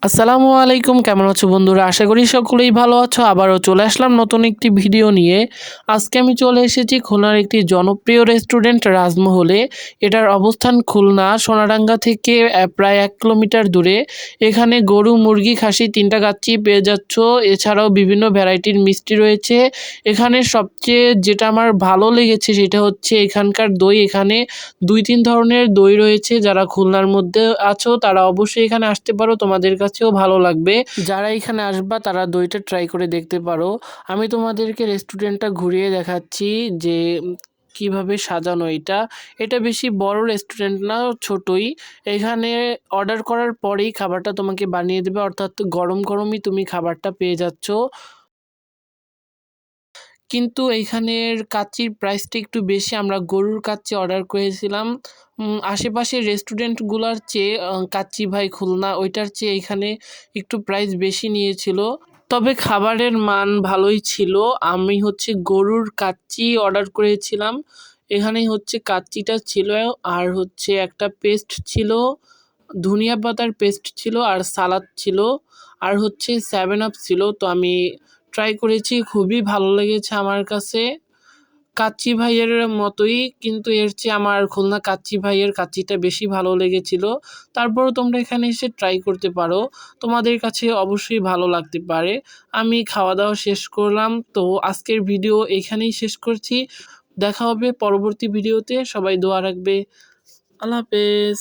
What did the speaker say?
আসসালামু আলাইকুম, কেমন আছো বন্ধুরা? আশা করি সকলেই ভালো আছো। আবারও চলে আসলাম নতুন একটি ভিডিও নিয়ে। আজকে আমি চলে এসেছি খুলনার একটি জনপ্রিয় রেস্টুরেন্ট রাজমহলে। এটার অবস্থান খুলনা সোনাডাঙ্গা থেকে প্রায় ১ কিলোমিটার দূরে। এখানে গরু, মুরগি, খাসি ৩ টা কাচ্চি পেয়ে যাচ্ছ। এছাড়াও বিভিন্ন ভ্যারাইটির মিষ্টি রয়েছে। এখানে সবচেয়ে যেটা আমার ভালো লেগেছে সেটা হচ্ছে এখানকার দই। এখানে ২-৩ ধরনের দই রয়েছে। যারা খুলনার মধ্যে আছো তারা অবশ্যই এখানে আসতে পারো। তোমাদের কাছেও ভালো লাগবে। যারা এখানে আসবা তারা দইটা ট্রাই করে দেখতে পারো। আমি তোমাদেরকে রেস্টুরেন্টটা ঘুরিয়ে দেখাচ্ছি যে কিভাবে সাজানো এটা। এটা বেশি বড় রেস্টুরেন্ট না, ছোটই। এখানে অর্ডার করার পরেই খাবারটা তোমাকে বানিয়ে দেবে, অর্থাৎ গরম গরমই তুমি খাবারটা পেয়ে যাচ্ছ। কিন্তু এইখানের কাচ্চির প্রাইসটা একটু বেশি। আমরা গরুর কাচ্চি অর্ডার করেছিলাম। আশেপাশের রেস্টুরেন্টগুলার চেয়ে কাচ্চি ভাই খুলনা ওইটার চেয়ে এইখানে একটু প্রাইস বেশি নিয়েছিল। তবে খাবারের মান ভালোই ছিল। আমি হচ্ছে গরুর কাচ্চি অর্ডার করেছিলাম। এখানেই হচ্ছে কাচ্চিটা ছিল, আর হচ্ছে একটা পেস্ট ছিল, ধনিয়া পাতার পেস্ট ছিল, আর সালাদ ছিল, আর হচ্ছে 7 আপ ছিল। তো আমি ট্রাই করেছি, খুবই ভালো লেগেছে আমার কাছে। কাচ্চি ভাইয়ের মতোই, কিন্তু এর চেয়ে আমার খুলনা কাচ্চি ভাইয়ের কাচ্চিটা বেশি ভালো লেগেছিল। তারপরও তোমরা এখানে এসে ট্রাই করতে পারো, তোমাদের কাছে অবশ্যই ভালো লাগতে পারে। আমি খাওয়া দাওয়া শেষ করলাম, তো আজকের ভিডিও এখানেই শেষ করছি। দেখা হবে পরবর্তী ভিডিওতে। সবাই দোয়া রাখবে। আল্লাহ হাফেজ।